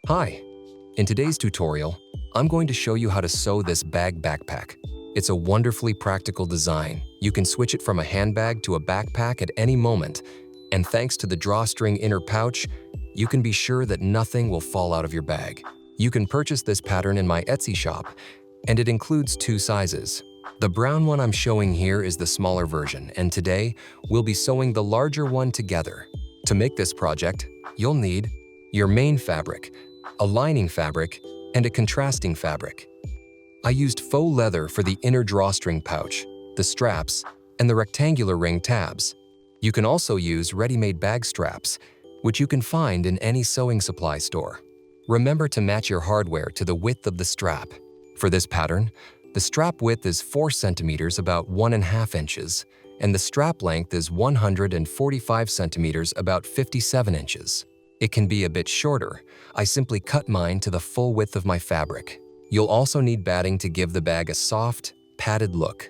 Hi! In today's tutorial, I'm going to show you how to sew this bag backpack. It's a wonderfully practical design. You can switch it from a handbag to a backpack at any moment, and thanks to the drawstring inner pouch, you can be sure that nothing will fall out of your bag. You can purchase this pattern in my Etsy shop, and it includes two sizes. The brown one I'm showing here is the smaller version, and today, we'll be sewing the larger one together. To make this project, you'll need your main fabric, a lining fabric, and a contrasting fabric. I used faux leather for the inner drawstring pouch, the straps, and the rectangular ring tabs. You can also use ready-made bag straps, which you can find in any sewing supply store. Remember to match your hardware to the width of the strap. For this pattern, the strap width is 4 centimeters, about 1.5 inches, and the strap length is 145 centimeters, about 57 inches. It can be a bit shorter. I simply cut mine to the full width of my fabric. You'll also need batting to give the bag a soft, padded look.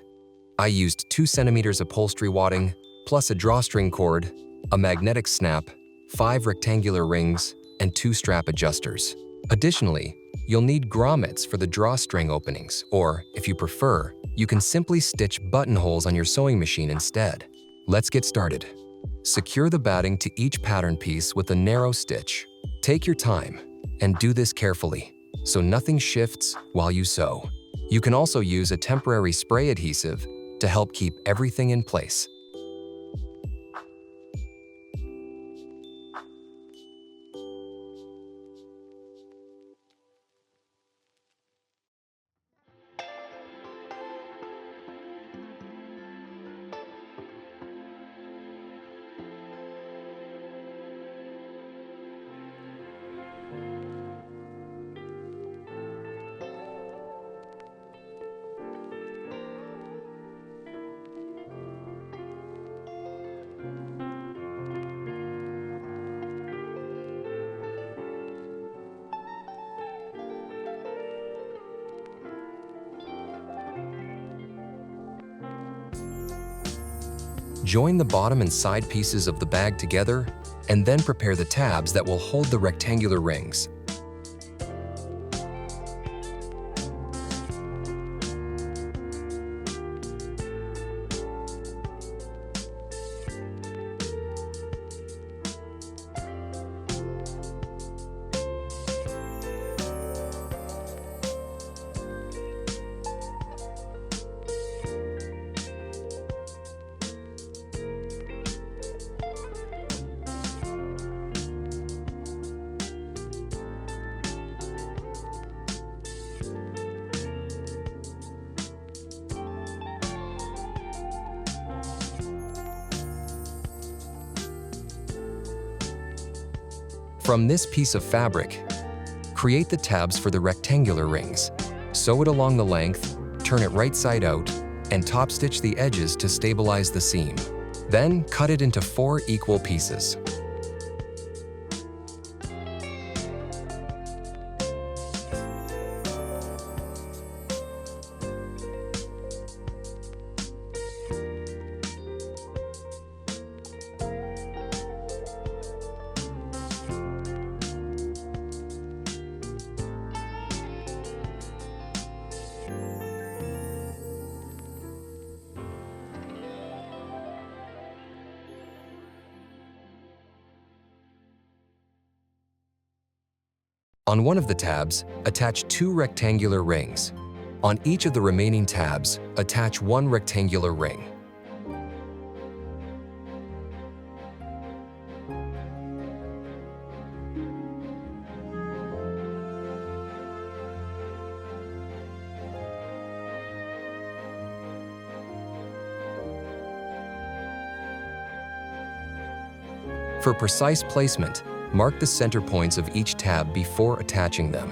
I used 2 centimeters upholstery wadding, plus a drawstring cord, a magnetic snap, 5 rectangular rings, and 2 strap adjusters. Additionally, you'll need grommets for the drawstring openings, or, if you prefer, you can simply stitch buttonholes on your sewing machine instead. Let's get started. Secure the batting to each pattern piece with a narrow stitch. Take your time and do this carefully, so nothing shifts while you sew. You can also use a temporary spray adhesive to help keep everything in place. Join the bottom and side pieces of the bag together, and then prepare the tabs that will hold the rectangular rings. From this piece of fabric, create the tabs for the rectangular rings. Sew it along the length, turn it right side out, and top stitch the edges to stabilize the seam. Then cut it into 4 equal pieces. On one of the tabs, attach 2 rectangular rings. On each of the remaining tabs, attach 1 rectangular ring. For precise placement, mark the center points of each tab before attaching them.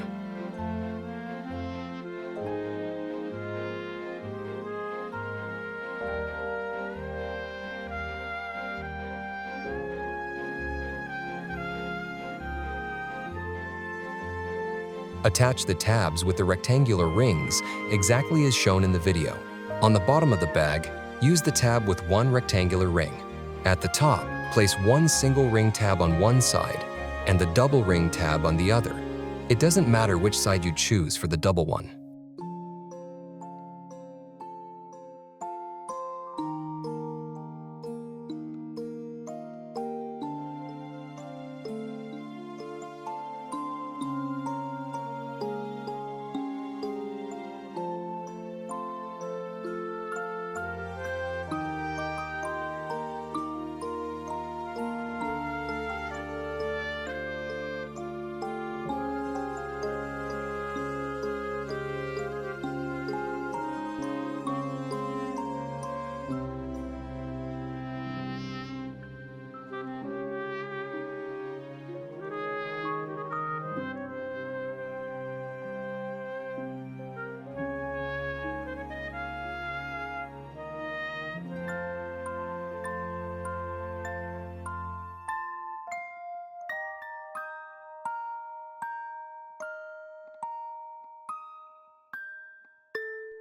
Attach the tabs with the rectangular rings exactly as shown in the video. On the bottom of the bag, use the tab with 1 rectangular ring. At the top, place 1 single ring tab on one side and the double ring tab on the other. It doesn't matter which side you choose for the double one.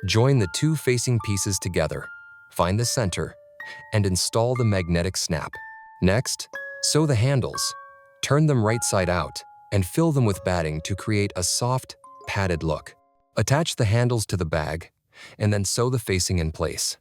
Join the two facing pieces together, find the center, and install the magnetic snap. Next, sew the handles, turn them right side out, and fill them with batting to create a soft, padded look. Attach the handles to the bag, and then sew the facing in place.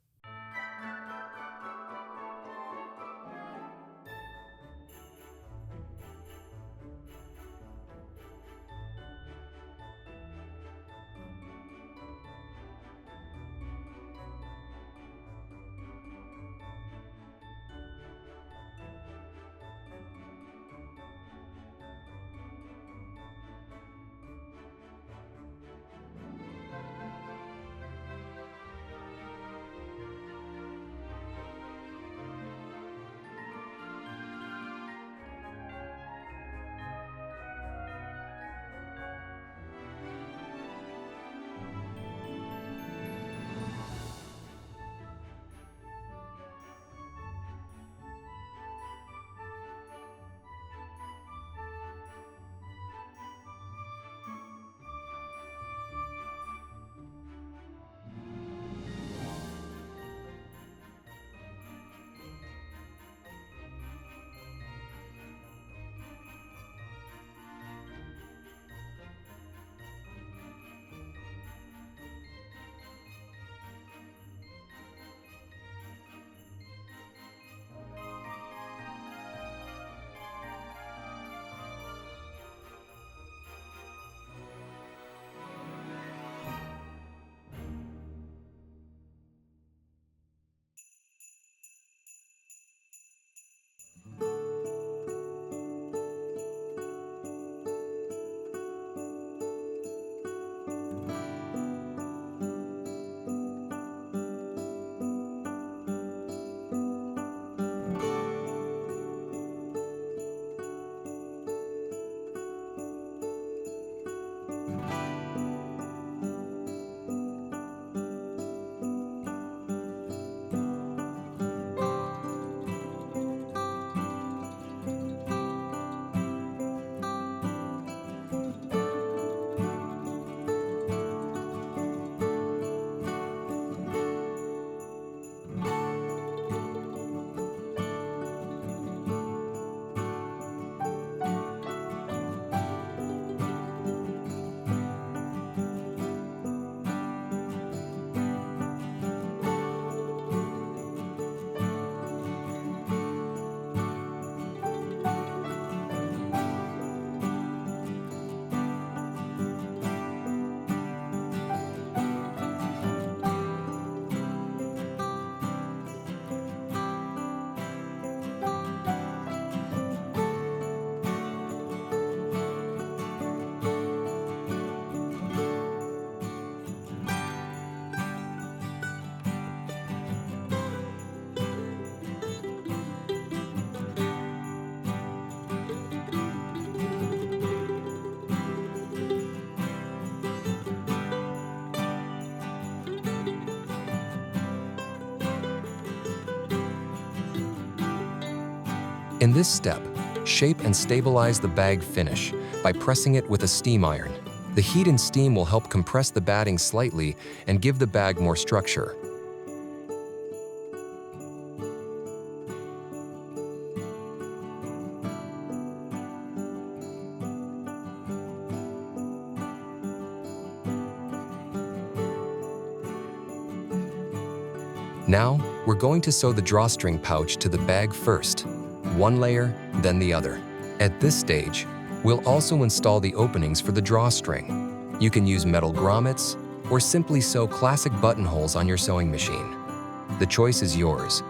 In this step, shape and stabilize the bag finish by pressing it with a steam iron. The heat and steam will help compress the batting slightly and give the bag more structure. Now, we're going to sew the drawstring pouch to the bag first, one layer, then the other. At this stage, we'll also install the openings for the drawstring. You can use metal grommets or simply sew classic buttonholes on your sewing machine. The choice is yours.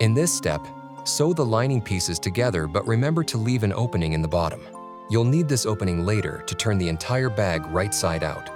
In this step, sew the lining pieces together, but remember to leave an opening in the bottom. You'll need this opening later to turn the entire bag right side out.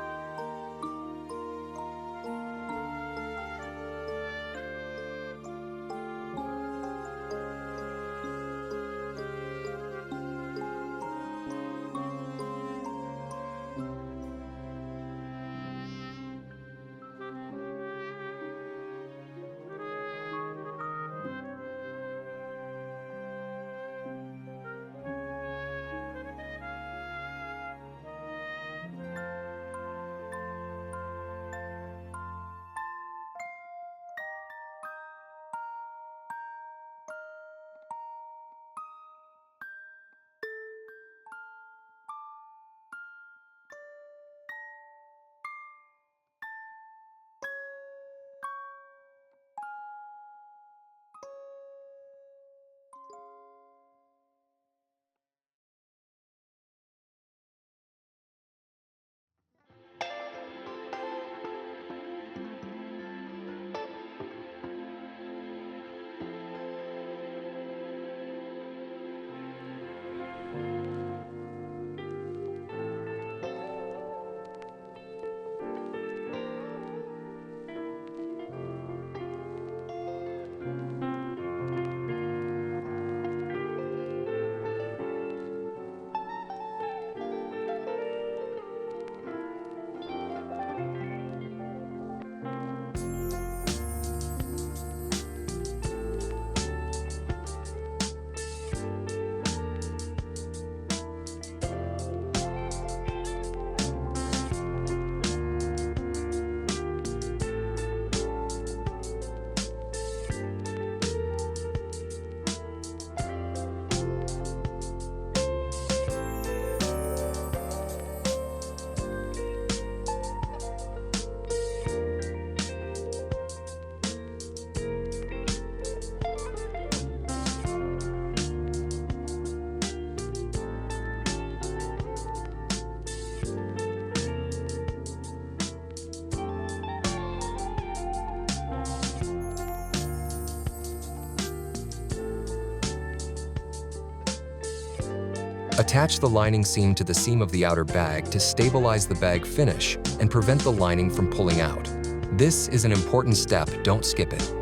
Attach the lining seam to the seam of the outer bag to stabilize the bag finish and prevent the lining from pulling out. This is an important step, don't skip it.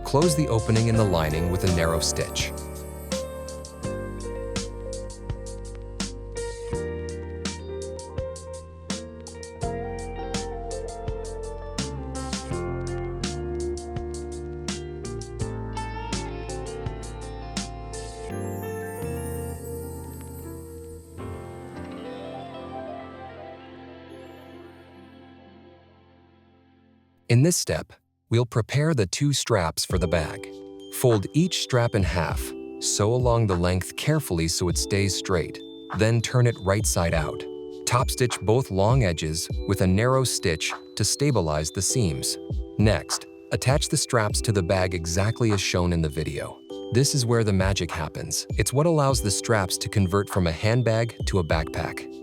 Close the opening in the lining with a narrow stitch. In this step, we'll prepare the two straps for the bag. Fold each strap in half, sew along the length carefully so it stays straight, then turn it right side out. Top stitch both long edges with a narrow stitch to stabilize the seams. Next, attach the straps to the bag exactly as shown in the video. This is where the magic happens. It's what allows the straps to convert from a handbag to a backpack.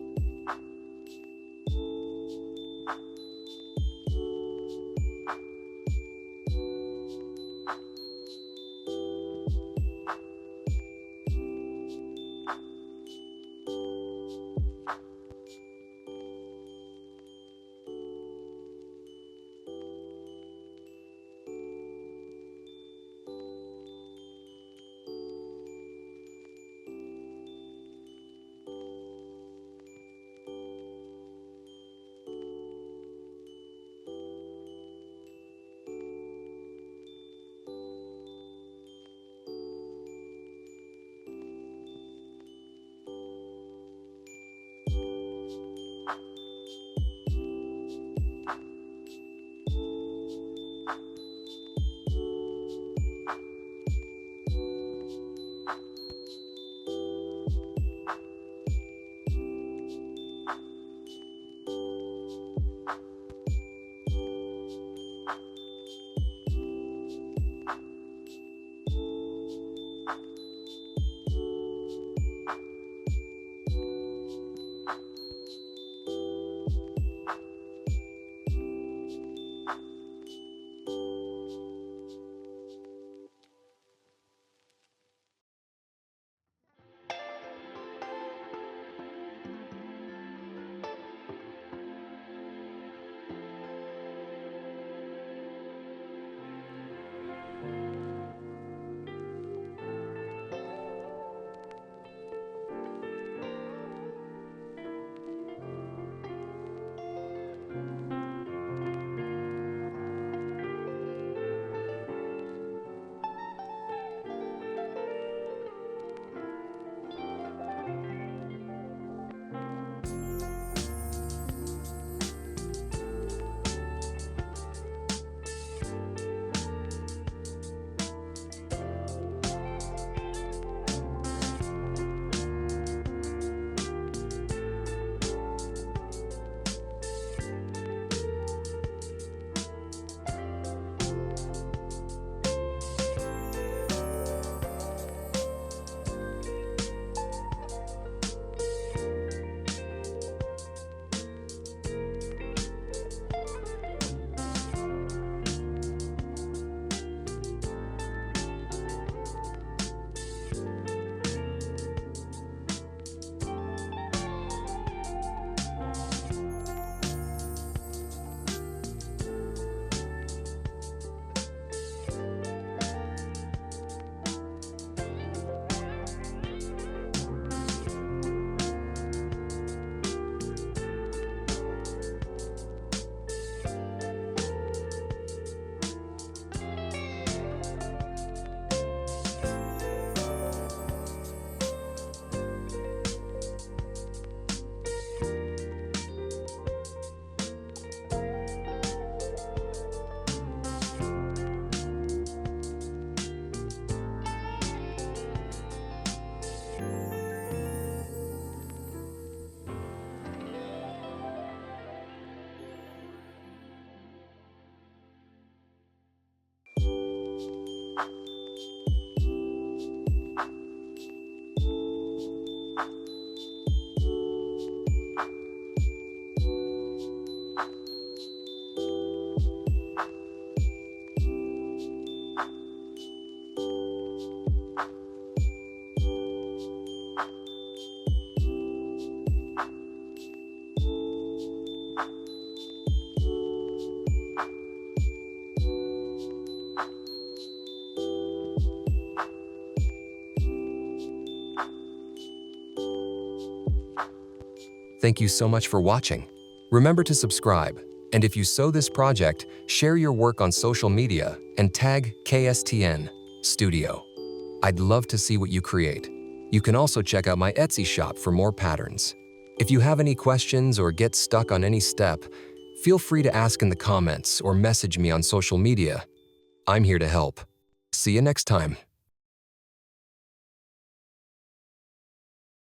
Thank you so much for watching. Remember to subscribe, and if you sew this project, share your work on social media and tag KSTN Studio. I'd love to see what you create. You can also check out my Etsy shop for more patterns. If you have any questions or get stuck on any step, feel free to ask in the comments or message me on social media. I'm here to help. See you next time.